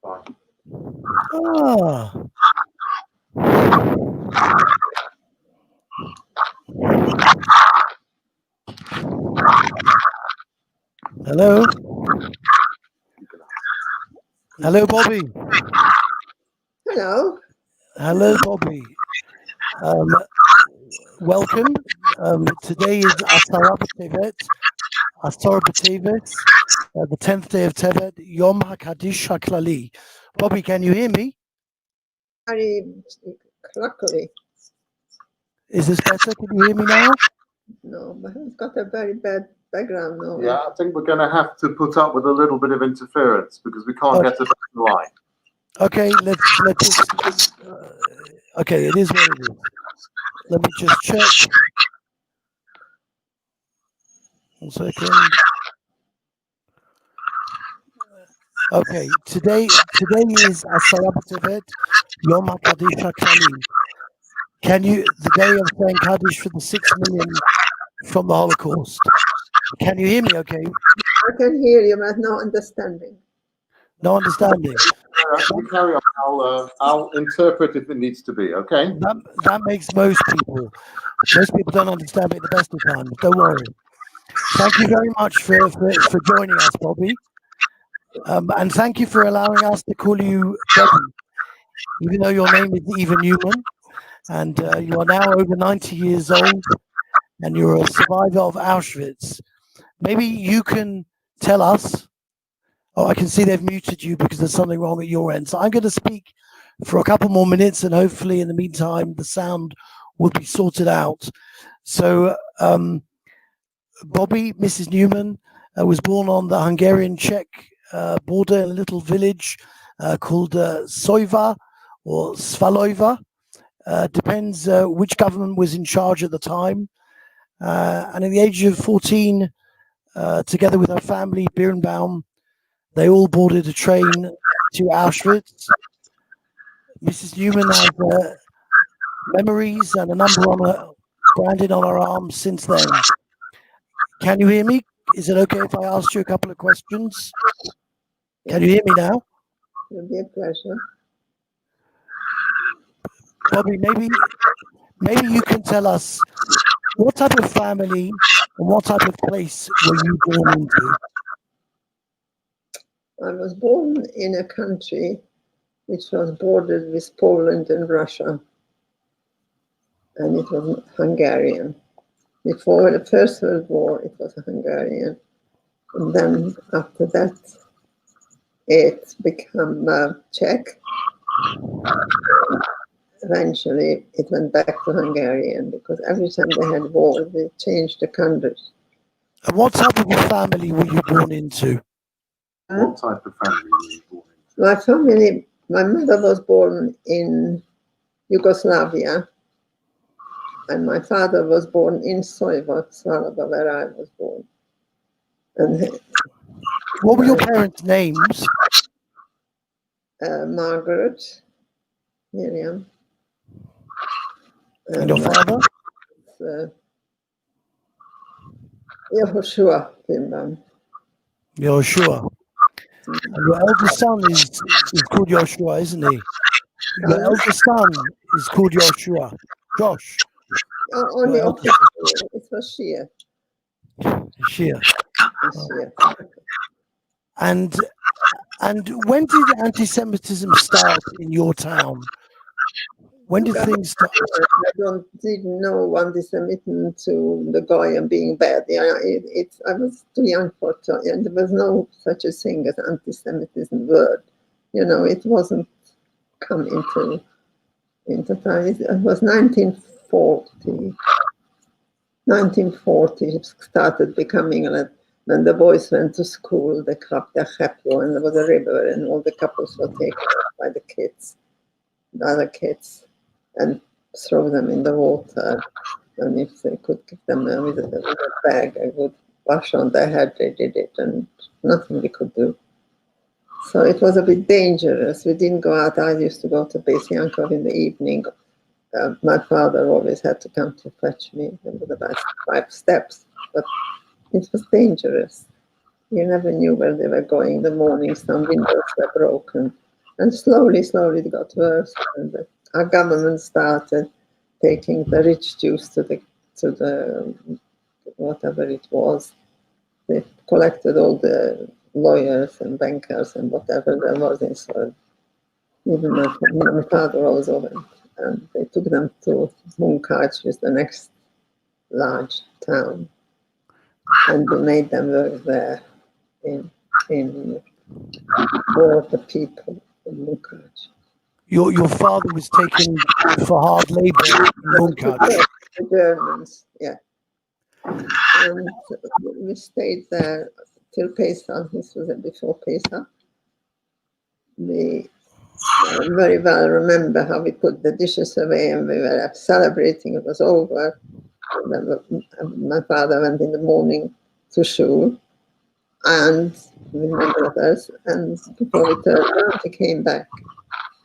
Ah. Hello? Hello, Bobby. Hello. Hello, Bobby. Welcome. Today is Asara B'Tevet, the 10th day of Tevet, Yom HaKadish HaKlali. Bobby, can you hear me? Very luckily. Is this better? Can you hear me now? No, but I've got a very bad background noise. Yeah, I think we're going to have to put up with a little bit of interference because we can't get a better line. Okay, let's just. Okay, it is what it is. Let me just check. 1 second. Okay, today is Asara B'Tevet, Yom HaKadish HaKlali. Can you, the day of saying Kaddish for the 6 million from the Holocaust? Can you hear me okay? I can hear you, but no understanding. No understanding. You carry on. I'll interpret if it needs to be, okay? That makes most people. Most people don't understand it at the best of times. Don't worry. Thank you very much for joining us, Bobby. And thank you for allowing us to call you Bobby, even though your name is Eva Neumann, and you are now over 90 years old, and you're a survivor of Auschwitz. Maybe you can tell us. Oh, I can see they've muted you because there's something wrong at your end. So I'm going to speak for a couple more minutes, and hopefully in the meantime, the sound will be sorted out. So Bobby, Mrs. Neumann, was born on the Hungarian-Czech border in a little village called Sojva or Svalova. Depends which government was in charge at the time. And at the age of 14, together with her family, Birnbaum, they all boarded a train to Auschwitz. Mrs. Neumann has memories and a number on her, branded on her arm since then. Can you hear me? Is it okay if I ask you a couple of questions? Can you hear me now? It will be a pleasure. Bobby, maybe you can tell us what type of family and what type of place were you born into? I was born in a country which was bordered with Poland and Russia, and it was Hungarian. Before the First World War, it was Hungarian, and then after that, it became Czech. Eventually, it went back to Hungarian because every time they had war, they changed the countries. And what type of a family were you born into? What type of family were you born into? My family, my mother was born in Yugoslavia, and my father was born in Sojva, where I was born. And what were your parents' names? Margaret, Miriam. And your father? Yehoshua Birnbaum. Yoshua. And your eldest son is called Yoshua, isn't he? Your eldest son is called Yoshua. Josh. Only officially, it was Shia. Shia. And when did anti-Semitism start in your town? When did things start? I didn't know anti-Semitism to the guy and being bad. Yeah, I was too young for it, and there was no such a thing as anti-Semitism word. You know, it wasn't come into time. It was 1940. 1940 it started becoming when the boys went to school, they cropped their chapel, and there was a river, and all the couples were taken out by the kids, the other kids, and throw them in the water. And if they could give them with a bag, a good wash on their head, they did it, and nothing we could do. So it was a bit dangerous. We didn't go out. I used to go to Beis Yankov in the evening. My father always had to come to fetch me. There were about 5 steps, but it was dangerous. You never knew where they were going. In the morning, some windows were broken. And slowly it got worse. And our government started taking the rich Jews to the whatever it was. They collected all the lawyers and bankers and whatever there was in Israel. Even my father also went, and they took them to Munkach, which is the next large town, and they made them work there in for the people in Munkach. Your father was taken for hard labor in Munkach. The Germans, yeah. And we stayed there till Pesach. This was before Pesach. We very well remember how we put the dishes away and we were celebrating. It was over. And then my father went in the morning to shul, and with my brothers. And before we turned around, he came back.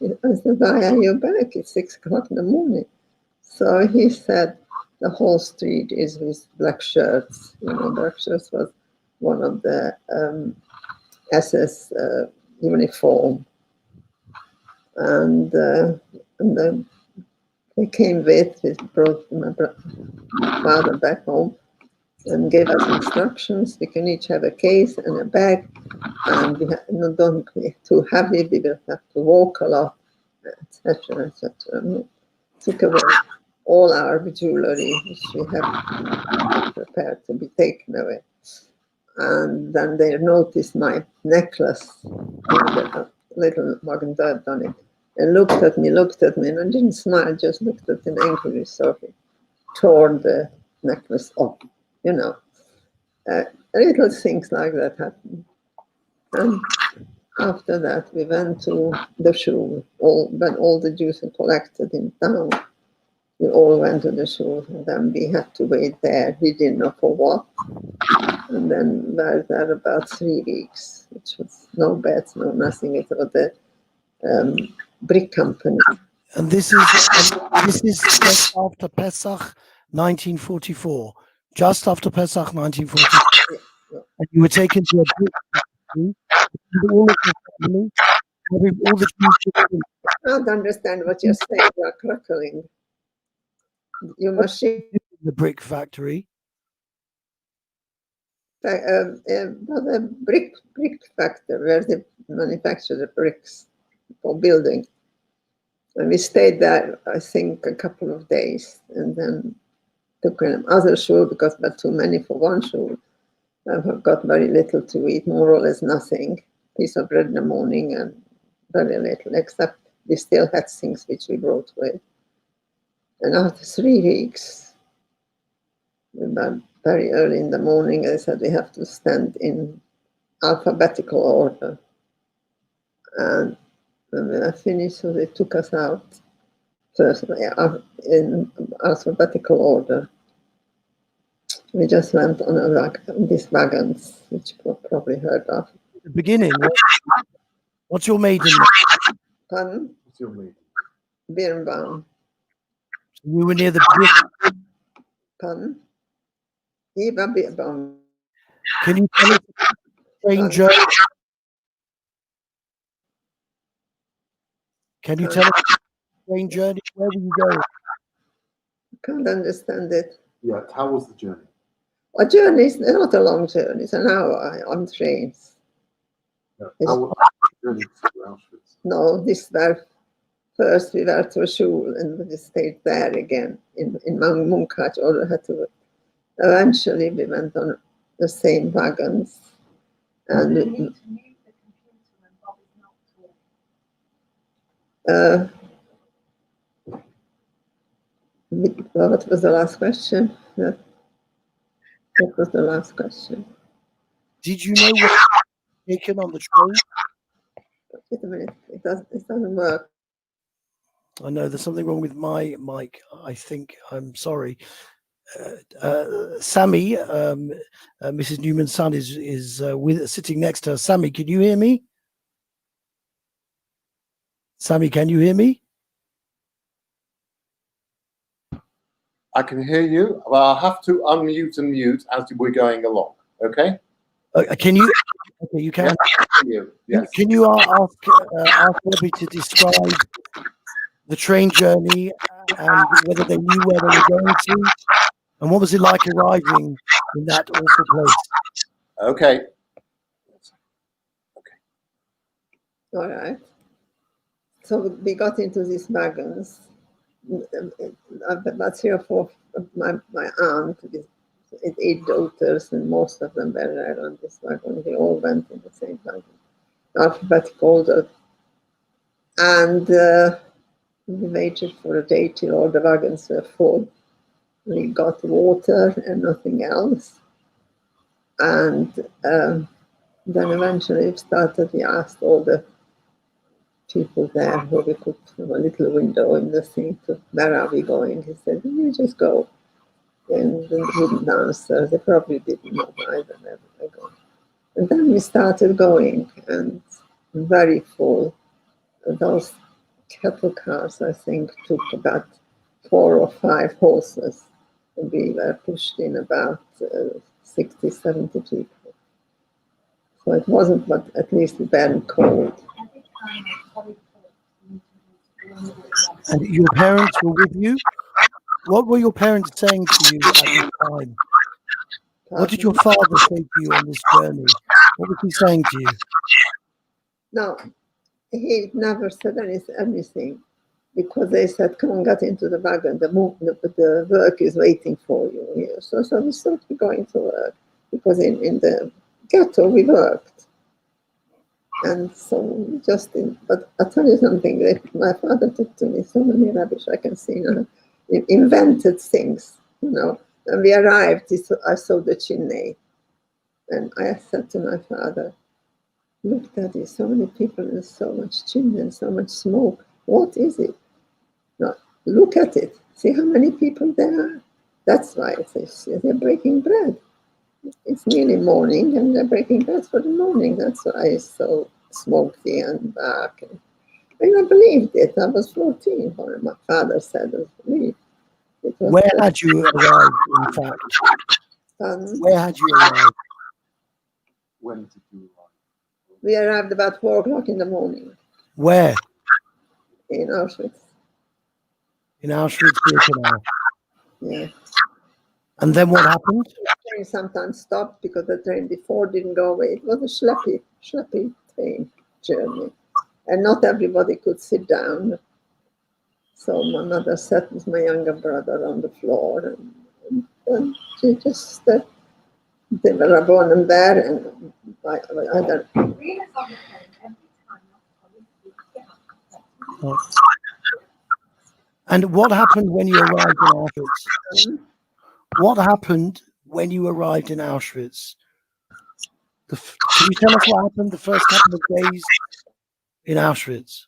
I said, "Why are you back? It's 6 o'clock in the morning." So he said, "The whole street is with black shirts." You know, black shirts was one of the SS uniform. And then they came with, he brought my father back home and gave us instructions. We can each have a case and a bag, and we don't be too heavy, we will have to walk a lot, etc., etc. Took away all our jewelry, which we have prepared to be taken away. And then they noticed my necklace with a little Magen David on it, and looked at me, and I didn't smile, just looked at him angrily. So he tore the necklace off, you know. Little things like that happened. And after that, we went to the shul. When all the Jews were collected in town, we all went to the shul, and then we had to wait there. We didn't know for what. And then we were there about 3 weeks, which was no beds, no nothing. It was the brick company. And this is just after Pesach 1944. Just after Pesach 1944. And you were taken to a brick factory, all of your family, all the Jews. I don't understand what you're saying. You're crackling. You must see The brick factory. the brick factory where they manufacture the bricks for building. And we stayed there, I think, a couple of days, and then took another shul because there were too many for one shul. I've got very little to eat, more or less nothing. Piece of bread in the morning and very little, except we still had things which we brought with. And after 3 weeks, about very early in the morning, they said we have to stand in alphabetical order. And when we were finished, so they took us out first in alphabetical order. We just went on these wagons, which you probably heard of. The beginning. What's your maiden name? Pardon? What's your name? Birnbaum. We were near the beginning. Pardon? Eva Birnbaum. Can you tell us a strange journey? Can you tell us a strange journey? Where were you going? Can't understand it. Yeah, how was the journey? A journey is not a long journey, it's an hour on trains. Yeah. How was the journey to Auschwitz? No, this were first we were to a shul and we stayed there again in Munkach, or had to. Eventually we went on the same wagons. And what was the last question? What was the last question? Did you know what was taken on the train? Wait a minute, it doesn't work. I know there's something wrong with my mic. I think I'm sorry. Sammy, Mrs. Newman's son is sitting next to her. Sammy, can you hear me? Sammy, can you hear me? I can hear you. Well, I'll have to unmute and mute as we're going along. Okay? Can you Okay, you can. Yes. Can you ask Bobby to describe the train journey and whether they knew where they were going to, and what was it like arriving in that awful place? Okay. All right. So we got into these wagons. About 3 or 4 of my aunt with 8 daughters, and most of them were there on this wagon. We all went in the same wagon, alphabetical order. And we waited for a day till all the wagons were full. We got water and nothing else. And then eventually we asked all the people there where we could have a little window in the thing to, where are we going? He said, you just go. And they wouldn't answer. They probably didn't know either where we were going. And then we started going, and very full. Those cattle cars, I think, took about 4 or 5 horses. And we were pushed in about 60, 70 people. So it wasn't, but at least very cold. And your parents were with you? What were your parents saying to you at this time? What did your father say to you on this journey? What was he saying to you? No, he never said anything, because they said, come on, get into the wagon, the work is waiting for you here. So we started going to work, because in the ghetto we worked. And so but I'll tell you something, that my father took to me so many rubbish I can see now. He invented things, When we arrived, I saw the chimney. And I said to my father, look, Daddy, so many people and so much chimney and so much smoke. What is it? No, look at it. See how many people there are? That's why they're breaking bread. It's nearly morning and they're breaking bread for the morning. That's why it's so smoky and dark. And I believed it. I was 14 when my father said it to me. Where had you arrived, in fact? Where had you arrived? When did you arrive? We arrived about 4 o'clock in the morning. Where? In Auschwitz. In Auschwitz-Birkenau. Yeah. And then what happened? The train sometimes stopped because the train before didn't go away. It was a schleppy train journey. And not everybody could sit down. So my mother sat with my younger brother on the floor, and she just, they were born and there, and either. And what happened when you arrived in Auschwitz? What happened when you arrived in Auschwitz? Can you tell us what happened the first couple of days in Auschwitz?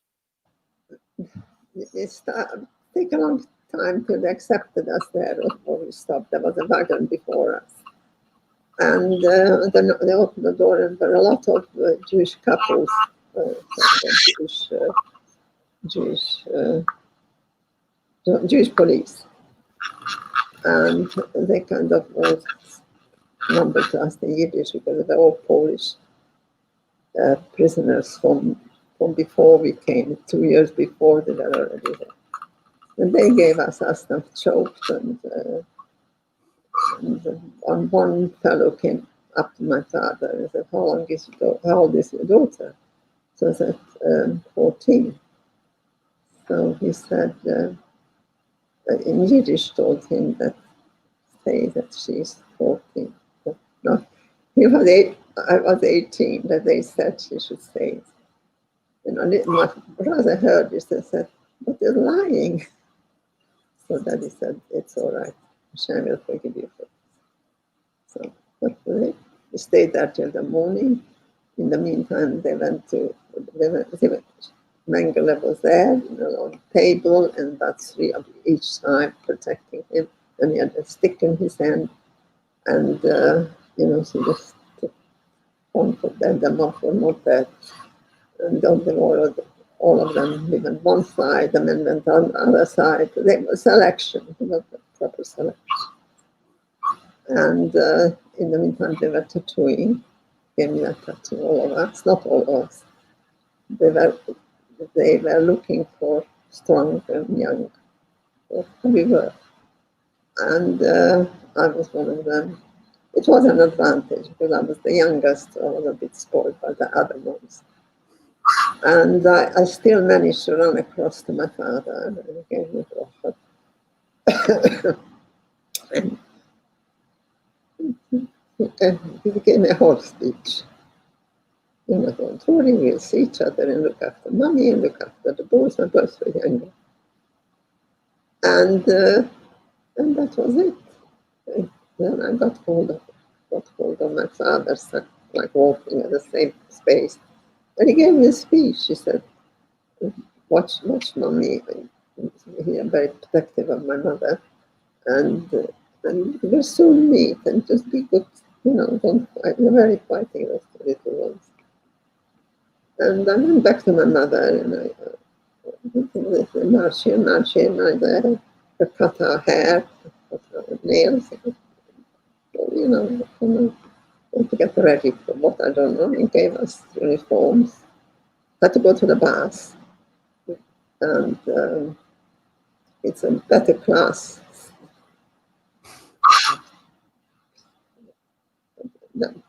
It took a long time till they accepted us there before we stopped. There was a wagon before us. And then they opened the door, and there were a lot of Jewish couples, Jewish police. And they kind of numbered to us in Yiddish because they were all Polish prisoners from before we came, 2 years before they were already there. And they gave us stuff choked, and one fellow came up to my father and said, how old is your daughter? So I said, 14. So he said, in Yiddish told him say that she's 14. No, I was 18, that they said she should say it. My brother heard this and said, but you're lying. So Daddy said, it's all right. Hashem will forgive you for this. So we stayed there till the morning. In the meantime, Mengele was there, on the table, and about 3 of each side protecting him. And he had a stick in his hand. And, so just took one for them off were not there. And all of them went on one side, the men went on the other side. They were selection, not the proper selection. And in the meantime, they were tattooing. gave me that tattoo, all of us, not all of us. They were looking for strong and young. We were. And I was one of them. It was an advantage because I was the youngest. I was a bit spoiled by the other ones. And I still managed to run across to my father and he gave me the offer. And he gave me a whole speech. Don't worry, we'll see each other and look after mommy and look after the boys. My boys were younger. And that was it. And then I got hold of my father, like walking at the same space. And he gave me a speech. He said, watch mommy. He was very protective of my mother. And we'll soon meet and just be good. Don't fight. They're very fighting, those little ones. And I went back to my mother and I marching, I cut her hair, cut her nails, to get ready for what I don't know. He gave us uniforms. Had to go to the bath. And it's a better class.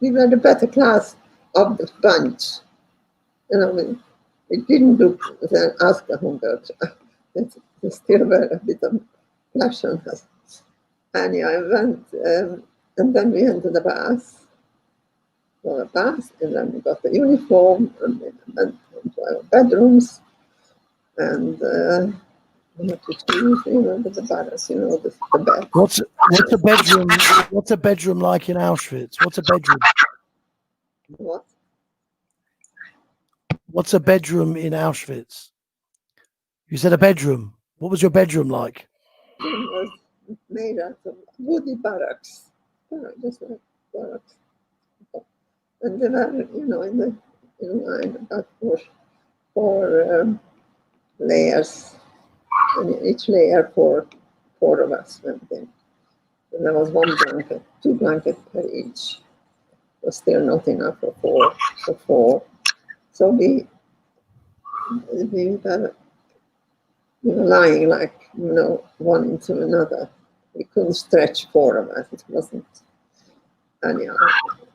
We were the better class of the bunch. It didn't look then after Humbert. It still were a bit of flash on us. Anyway, I went, and then we went to the bath. And then we got the uniform, and we went into our bedrooms, and we had to choose, the barracks, the bed. What's a bedroom? What's a bedroom like in Auschwitz? What's a bedroom? What? What's a bedroom in Auschwitz? You said a bedroom. What was your bedroom like? It was made out of woody barracks, just like barracks. And there were, in line about four layers, and in each layer four of us went in. And there was one blanket, 2 blankets per each. It was still not enough for four. So we were lying like, one into another. We couldn't stretch 4 of us. It wasn't, anyhow.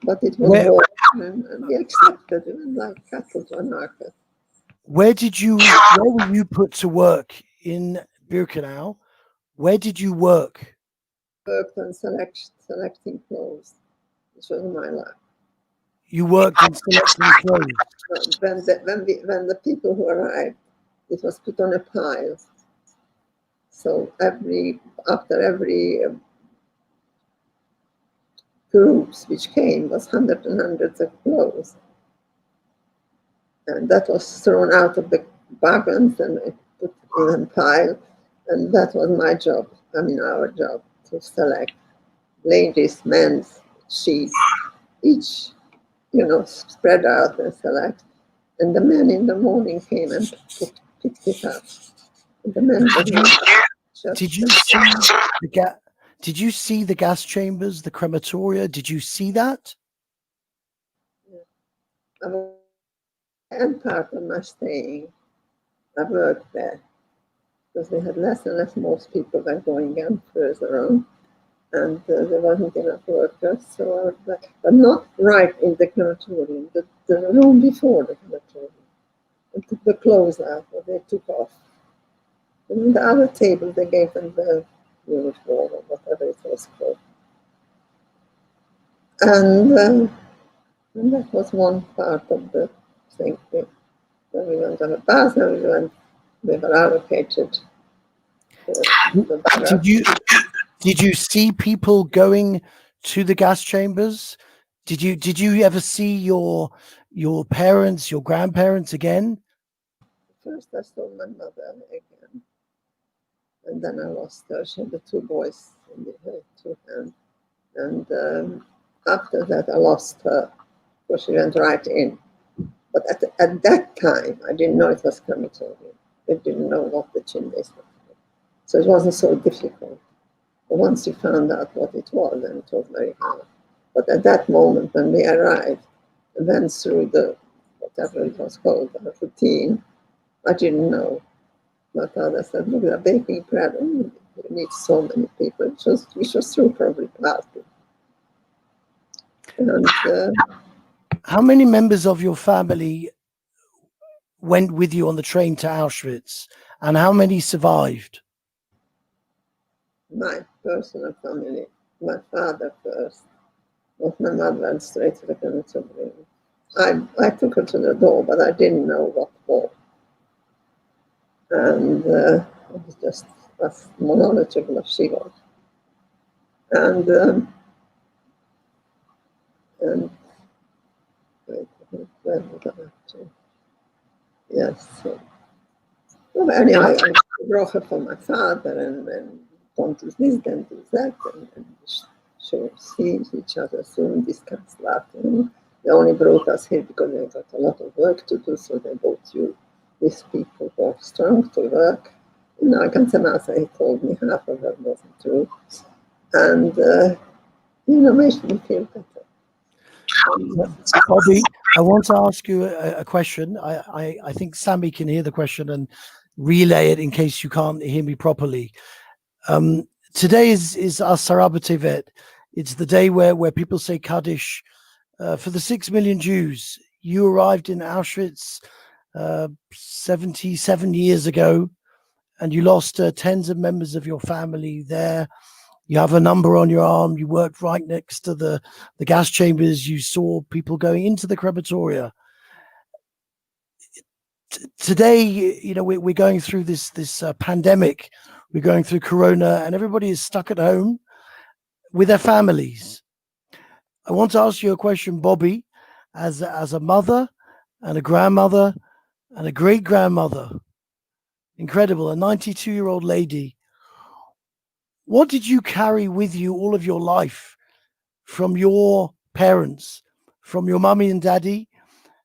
But it was warm, and we accepted it like cattle to a market. Where were you put to work in Birkenau? Where did you work? Worked on selecting clothes. This was my life. You worked in selecting clothes. When the people who arrived, it was put on a pile. So after every groups which came was hundreds and hundreds of clothes, and that was thrown out of the wagons and put in a pile, and that was my job. Our job, to select ladies, men's sheets, each spread out and select. And the men in the morning came and picked it up. And the men Did you see the gas chambers, the crematoria? Did you see that? And part of my staying, I worked there because we had less and less. Most people were going on further on, and there wasn't enough workers. So I was there, but not right in the crematorium, the room before the crematorium. I took the clothes out, or they took off. And on the other table, they gave them the uniform or whatever it was called. And that was one part of the thing. When we went on a bath, and we were allocated. Did you see people going to the gas chambers? Did you ever see your parents, your grandparents again? First, I saw my mother again, and then I lost her. She had the 2 boys in her 2 hands, and after that, I lost her. So she went right in. But at that time, I didn't know it was crematorium. I didn't know what the chimneys were. So it wasn't so difficult. But once you found out what it was, then it was very hard. But at that moment, when we arrived, went through the, whatever it was called, the routine. I didn't know. My father said, look, they're baking bread. Oh, we need so many people. We just threw probably party. And How many members of your family went with you on the train to Auschwitz, and how many survived? my personal family, my father first, but my mother went straight to the crematorium. I took her to the door, but I didn't know what for. And it was just as knowledgeable as she was. And wait, where was I actually? Yes. Well, anyway, I brought her for my father, and don't do this, don't do that, and so see each other soon, discuss that. They only brought us here because they got a lot of work to do, so they brought you these people who are strong to work. I can say he told me half of that wasn't true. And, makes me feel better. Bobby, I want to ask you a question. I think Sammy can hear the question and relay it in case you can't hear me properly. Today is Asara B'Tevet. It's the day where people say Kaddish for the 6 million Jews. You arrived in Auschwitz 77 years ago, and you lost tens of members of your family there. You have a number on your arm. You worked right next to the gas chambers. You saw people going into the crematoria. Today, we're going through this pandemic. We're going through Corona, and everybody is stuck at home with their families. I want to ask you a question, Bobby, as a mother and a grandmother and a great-grandmother. Incredible, a 92-year-old lady. What did you carry with you all of your life from your parents, from your mummy and daddy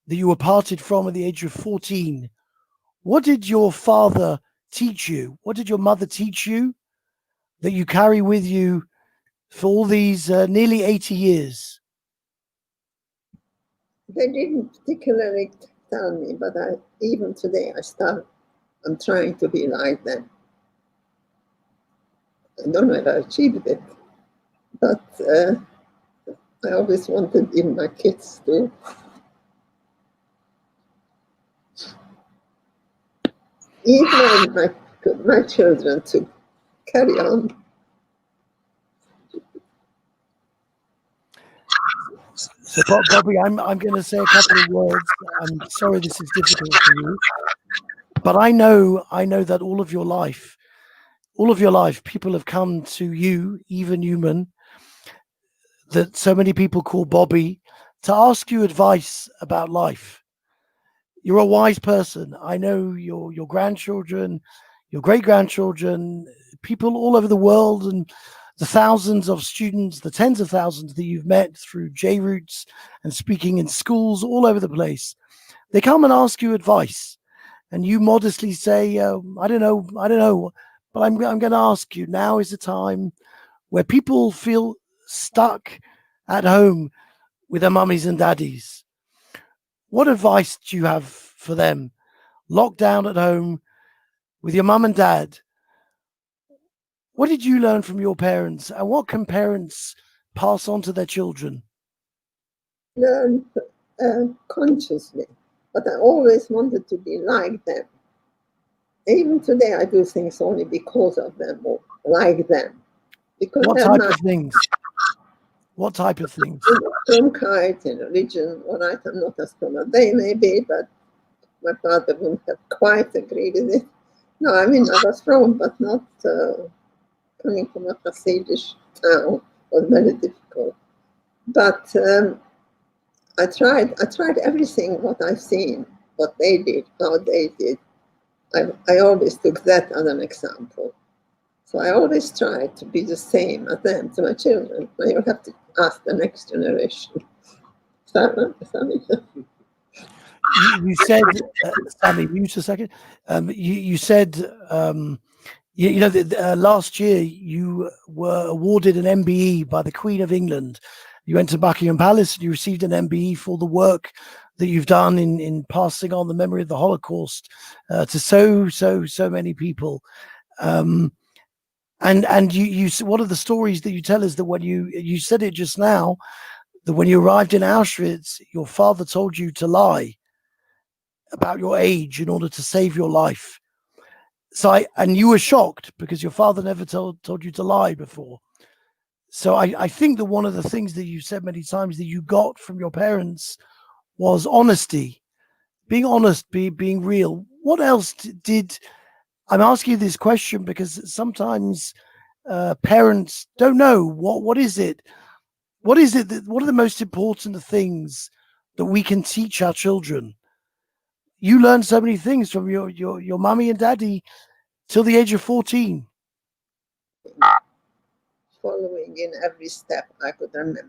that you were parted from at the age of 14? What did your father teach you? What did your mother teach you that you carry with you for all these nearly 80 years? They didn't particularly tell me, but even today I'm trying to be like them. I don't know if I achieved it, but I always wanted even my kids to even my children to carry on. So, Bobby, I'm going to say a couple of words. I'm sorry this is difficult for you, but I know that all of your life, people have come to you, Eva Neumann, that so many people call Bobby, to ask you advice about life. You're a wise person. I know your grandchildren, your great-grandchildren, people all over the world, and the thousands of students, the tens of thousands that you've met through J-Roots and speaking in schools all over the place. They come and ask you advice, and you modestly say, I don't know, but I'm going to ask you. Now is the time where people feel stuck at home with their mummies and daddies. What advice do you have for them? Locked down at home with your mum and dad. What did you learn from your parents, and what can parents pass on to their children? Learn consciously, but I always wanted to be like them. Even today, I do things only because of them or like them. Because what type of things? What type of things? Some kind in religion, all right, I'm not as strong as they may be, but my father wouldn't have quite agreed with it. No, I mean, I was wrong, but not coming from a Hasidish town was very difficult. But I tried everything what I've seen, what they did, how they did. I always took that as an example. So I always try to be the same as them to my children. Now you have to ask the next generation. You said, Sammy, mute a second. You said, last year you were awarded an MBE by the Queen of England, you went to Buckingham Palace and you received an MBE for the work that you've done in passing on the memory of the Holocaust to so many people. And you one of the stories that you tell is that when you said it just now, that when you arrived in Auschwitz, your father told you to lie about your age in order to save your life. So and you were shocked because your father never told you to lie before. So I think that one of the things that you said many times that you got from your parents was honesty, being honest, being real. What else did I'm asking you this question because sometimes parents don't know what is it. What are the most important things that we can teach our children? You learn so many things from your mummy and daddy till the age of 14. Following in every step I could remember.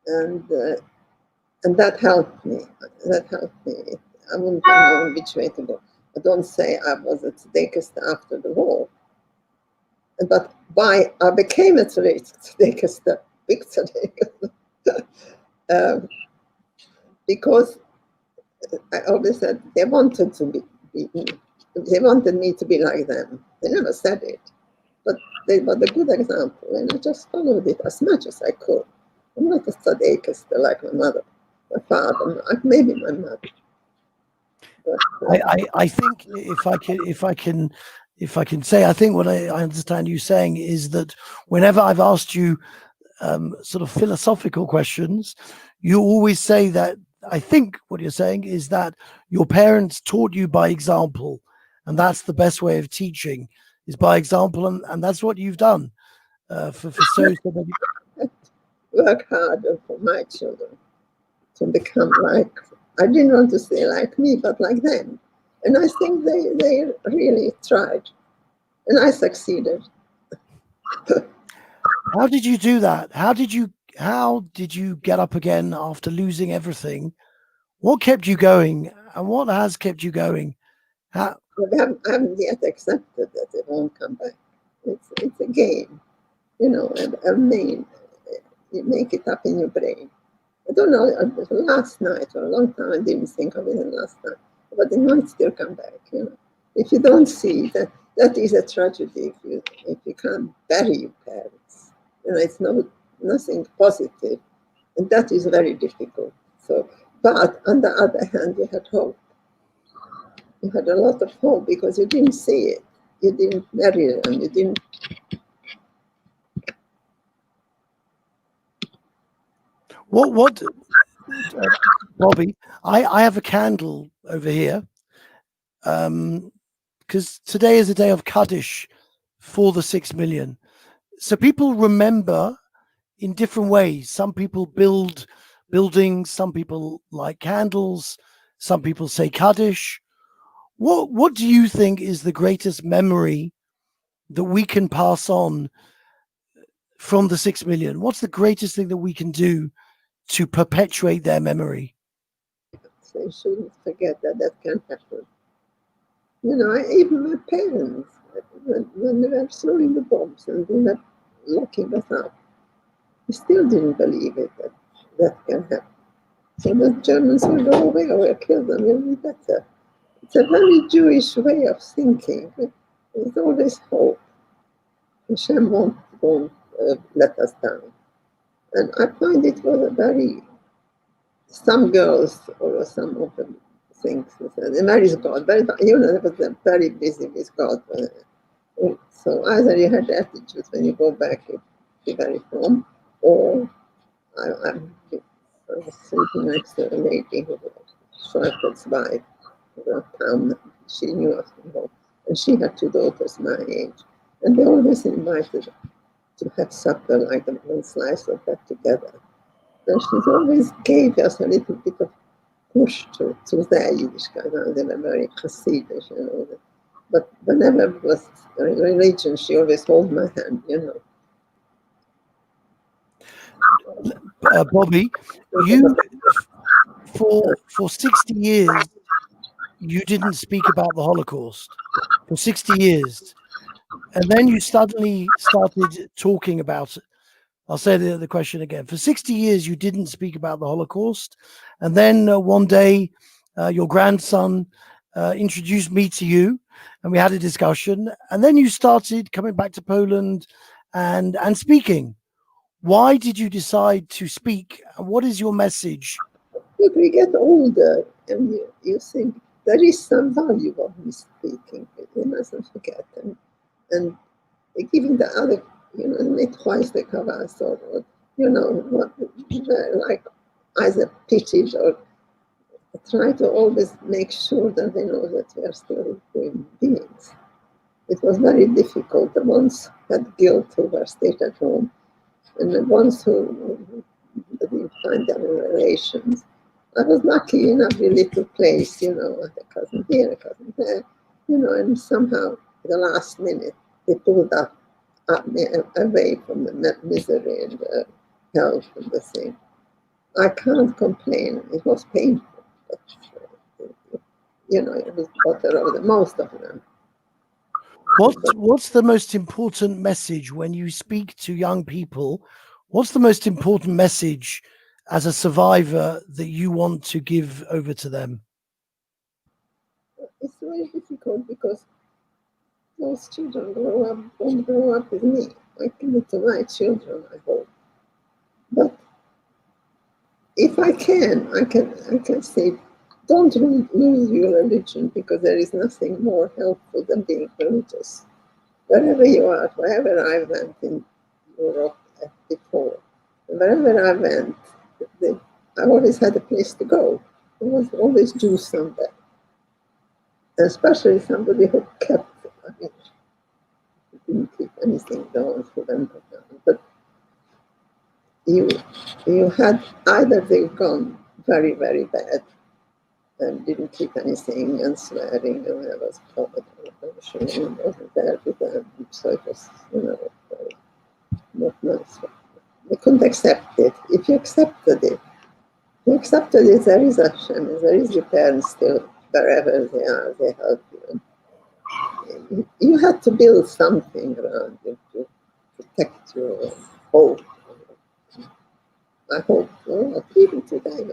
And that helped me. I wouldn't have known which way to go. I don't say I was a tzedekist after the war, but I became a tzedekist, a big tzedekist, because I always said they wanted they wanted me to be like them. They never said it, but they were a good example, and I just followed it as much as I could. I'm not a tzedekist like my mother, my father, maybe my mother. But, I think if I can say, I think what I understand you saying is that whenever I've asked you sort of philosophical questions, you always say that. I think what you're saying is that your parents taught you by example, and that's the best way of teaching is by example, and that's what you've done for so many. Work harder for my children to become like, I didn't want to say like me, but like them. And I think they really tried. And I succeeded. How did you do that? How did you get up again after losing everything? What kept you going? And what has kept you going? I haven't yet accepted that it won't come back. It's a game, a main. You make it up in your brain. I don't know, last night or a long time I didn't think of it last night, but it might still come back, If you don't see that is a tragedy if you can't bury your parents. It's nothing positive, and that is very difficult. So, but on the other hand, you had hope. You had a lot of hope because you didn't see it. You didn't bury them. You didn't. What Bobby, I have a candle over here because today is a day of Kaddish for the 6 million. So people remember in different ways. Some people build buildings, some people light candles, some people say Kaddish. What do you think is the greatest memory that we can pass on from the 6 million? What's the greatest thing that we can do to perpetuate their memory? So you shouldn't forget that can happen. Even my parents, when they were throwing the bombs and they were locking us up, they still didn't believe it, that can happen. So the Germans will go away or will kill them, it'll be better. It's a very Jewish way of thinking. There's always hope. Hashem won't let us down. And I find it was some girls or some of them think, where is God? They was very busy with God. So either you had the attitude when you go back, you be very firm, or I was sleeping next to a lady who was Schreiber's wife, she knew us from home, and she had 2 daughters my age, and they always invited to have supper, like one slice of that together. And she always gave us a little bit of push to their Yiddishkeit. They were very Hasidish, But whenever it was a religion, she always held my hand, Bobby, you for 60 years you didn't speak about the Holocaust for 60 years, and then you suddenly started talking about it. I'll say the question again. For 60 years, you didn't speak about the Holocaust. And then one day, your grandson introduced me to you, and we had a discussion. And then you started coming back to Poland and speaking. Why did you decide to speak? What is your message? If we get older and you think there is some value of me speaking, we mustn't forget. And giving the other, nicht twice the kavas or, what, like either pitied or try to always make sure that they know that we are still human beings. It was very difficult. The ones who had guilt who were stayed at home, and the ones who didn't find their relations. I was lucky in every little place, I had a cousin here, a cousin there, and somehow at the last minute they pulled up me away from the misery and the health and the thing. I can't complain. It was painful, but it was better over the most of them. What's the most important message when you speak to young people? What's the most important message as a survivor that you want to give over to them? It's very difficult because those children won't grow up with me. I give it to my children, I hope. But if I can say, don't lose your religion, because there is nothing more helpful than being religious. Wherever you are, wherever I went in Europe before, wherever I went, I always had a place to go. There was always Jews somewhere, especially somebody who kept. Didn't keep anything down for them, but you had either they've gone very, very bad and didn't keep anything and swearing, and there was poverty and wasn't there with them, so it was, not nice. They couldn't accept it. If you accepted it, there is Hashem, there is your parents still, wherever they are, they help you. You had to build something around you to protect your hope. I hope, even today,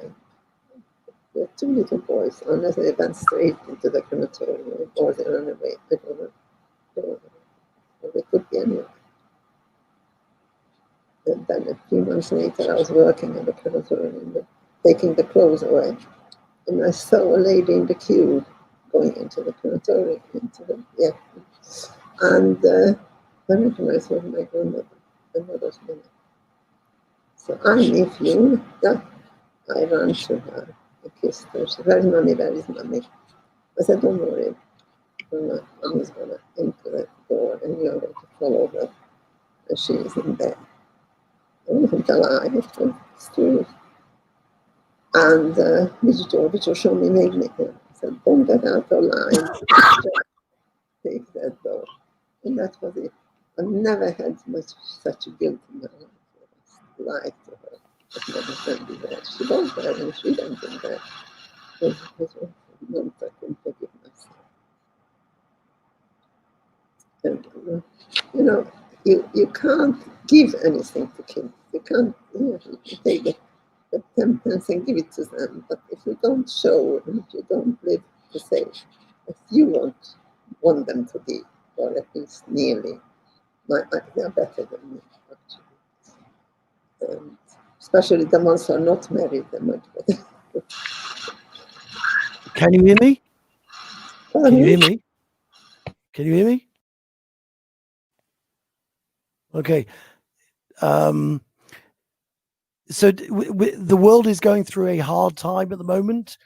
there are two little boys, unless they went straight into the crematorium or they ran away. I don't know. They could be anywhere. And then a few months later, I was working in the crematorium, taking the clothes away. And I saw a lady in the queue going into the crematorium, and I recognized her as my grandmother, my mother's mother. So I knew Fiona. I ran to her, I kissed her. She said, "Where's mommy? Where is mommy?" I said, "Don't worry. Mommy's going to enter that door and you're going to follow her. And she is in there." I wasn't alive, it's true. And Mr. show me magnet. I said, "Don't get out of line. Take that door." And that was it. I've never had such a guilt in my life. I lied to her. But never can be there. She was there and she went in there. It was a month I couldn't forgive myself. And, you can't give anything to kids. You can't, you take the 10 pence and give it to them. But if you don't show and if you don't live to say as you want them to be, or at least nearly, they're better than me, actually. Especially the ones who are not married, they're much better. Can you hear me? Can you hear me? Can you hear me? Okay. So the world is going through a hard time at the moment.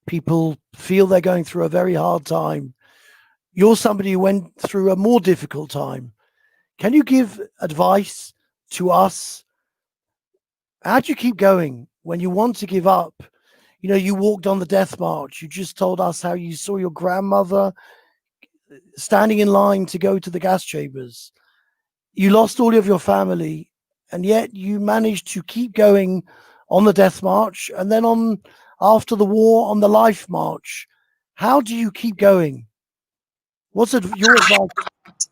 People feel they're going through a very hard time. You're somebody who went through a more difficult time. Can you give advice to us? How do you keep going when you want to give up? You walked on the death march. You just told us how you saw your grandmother standing in line to go to the gas chambers. You lost all of your family, and yet you managed to keep going on the death march, and then after the war on the life march. How do you keep going? What's your advice?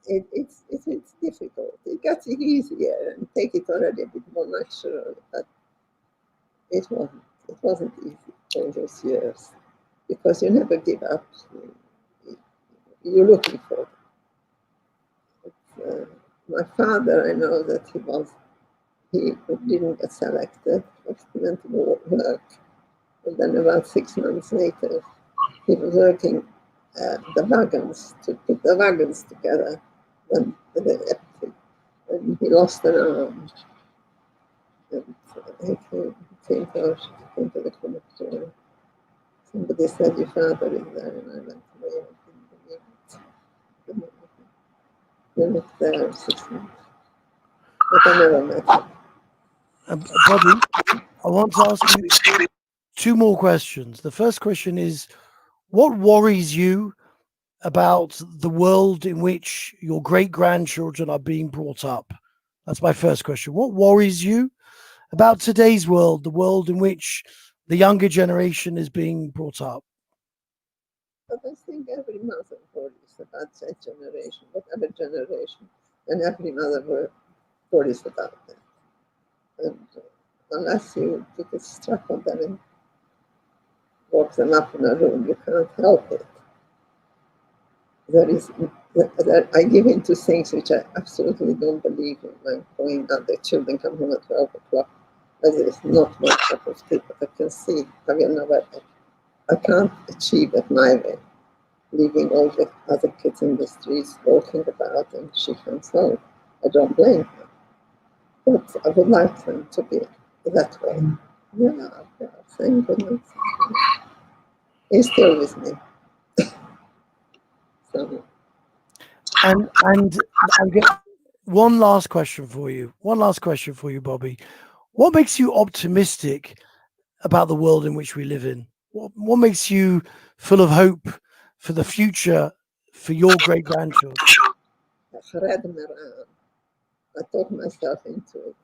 It's difficult. It gets easier and take it already a bit more natural, but it wasn't easy all those years because you never give up. You're looking for it. My father, I know that he didn't get selected, but he went to work. And then about 6 months later, he was working the wagons to put the wagons together when they empty. And he lost an arm. And he came to the conductor. Somebody said, "Your father is there," and I went away. I didn't believe it. He looked there 6 months, but I never met him. Bobby, I want to ask you 2 more questions. The first question is, what worries you about the world in which your great-grandchildren are being brought up? That's my first question. What worries you about today's world, the world in which the younger generation is being brought up? But I think every mother worries about that generation, whatever generation, and every mother worries about that. And unless you put a strap on them and walk them up in a room, you can't help it. I give in to things which I absolutely don't believe in. I'm going out, the children come home at 12 o'clock. That is not my cup of tea, but I can see, I can't achieve it my way, leaving all the other kids in the streets walking about, and she comes home. I don't blame her. But I would like them to be that way. Yeah, thank goodness. He's still with me. So, And I get one last question for you. Bobby. What makes you optimistic about the world in which we live in? What makes you full of hope for the future for your great-grandchildren? I talk myself into it.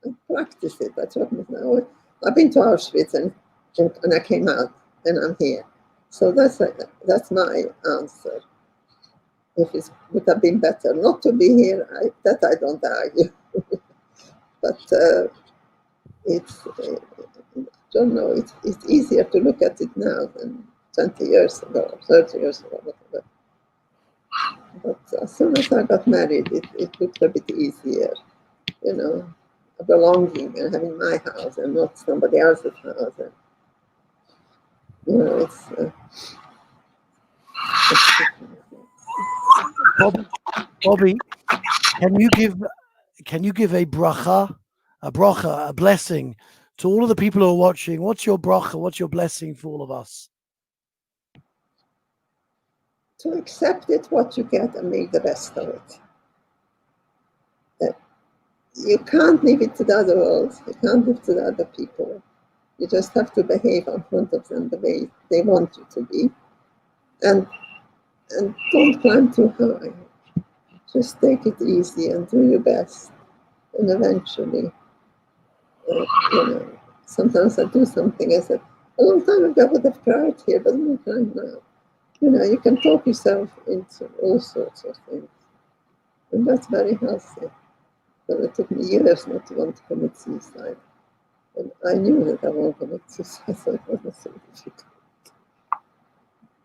I practice it. I taught myself. I've been to Auschwitz and I came out and I'm here. So that's my answer. If it would have been better not to be here, that I don't argue. But it's, I don't know, it's easier to look at it now than 20 years ago, or 30 years ago, whatever. But as soon as I got married, it looked a bit easier, you know, belonging and having my house and not somebody else's house. And, you know, it's Bobby, can you give a bracha, a blessing to all of the people who are watching? What's your bracha? What's your blessing for all of us? to accept it, what you get, and make the best of it. You can't leave it to the other world. You can't leave it to the other people. You just have to behave in front of them the way they want you to be. And don't climb too high. Just take it easy and do your best. And eventually, you know, sometimes I do something, I said, a long time ago I would have cried here, but I'm not crying now. You know, you can talk yourself into all sorts of things. And that's very healthy. But it took me years not to want to commit suicide. And I knew that I won't commit suicide, so it wasn't so difficult.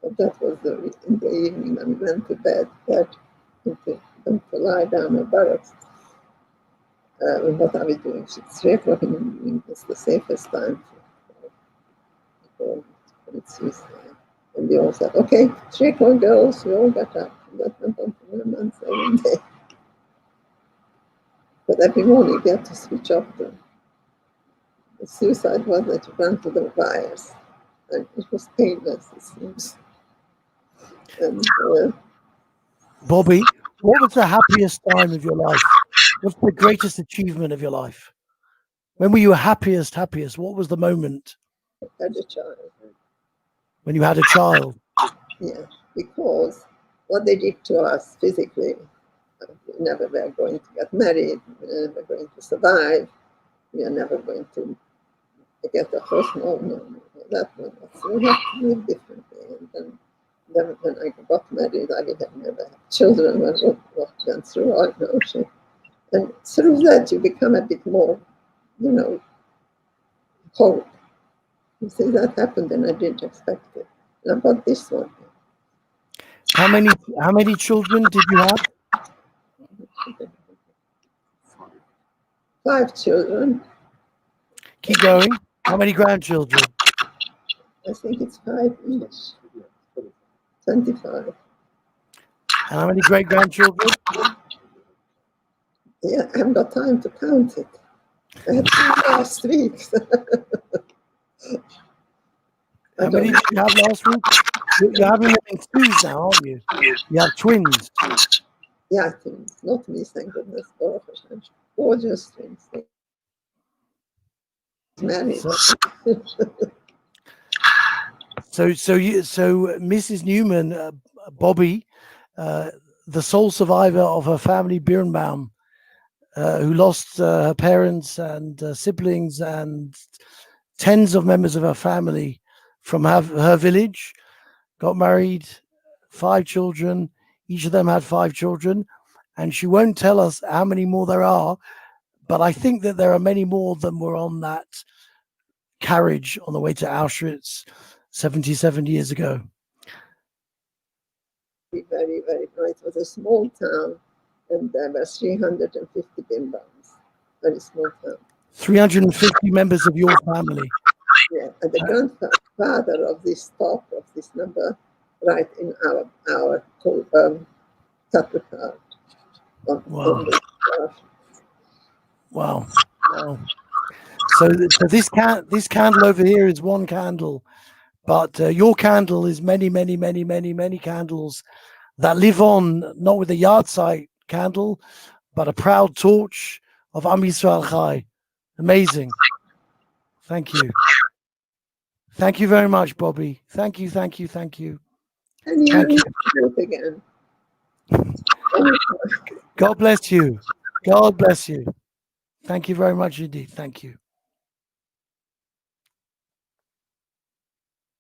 But that was in the evening when we went to bed, went to lie down at barracks. What are we doing? It's 3 o'clock in the evening. It's the safest time for commit suicide. And they all said, okay, 3 o'clock girls, we all got up. And that went on for 1 month, every day. But every morning we had to switch off the suicide was that you ran to the wires. And it was painless, it seems. And Bobby, what was the happiest time of your life? What's the greatest achievement of your life? When were you happiest? What was the moment? had a child. When you had a child? Yeah, because what they did to us physically, we never were going to get married, we were never going to survive, we are never going to get a horse, no, that one. So we have to live differently. And then then when I got married, I would have never had children. What went through our notion. And through that, you become a bit more, hope. You see, that happened and I didn't expect it. And about this one, How many children did you have? 5 children. Keep going. How many grandchildren? I think it's 5 each. 25. And how many great grandchildren? Yeah, I haven't got time to count it. I had 2 last week. How many did you have last week? You're having them in twos now, aren't you? You have twins. Yeah, twins. Not me, thank goodness. Gorgeous twins. Married. So Mrs. Neumann, Bobby, the sole survivor of her family, Birnbaum, who lost her parents and siblings and tens of members of her family from her village, got married, 5 children. Each of them had 5 children, and she won't tell us how many more there are, but I think that there are many more than were on that carriage on the way to Auschwitz 77 years ago. Very, very bright. It was a small town, and there were 350 Birnbaums. Very small town. 350 members of your family. Yeah, and the grandfather of this top of this number, right in our cattle card. Wow. Wow. Wow. So this candle over here is one candle, but your candle is many, many, many, many, many candles that live on, not with a Yahrtzeit candle, but a proud torch of Am Yisrael Chai. Amazing. Thank you. Thank you very much, Bobby. Thank you, thank you, thank you. And you Thank you. do it again. God bless you. God bless you. Thank you very much indeed. Thank you.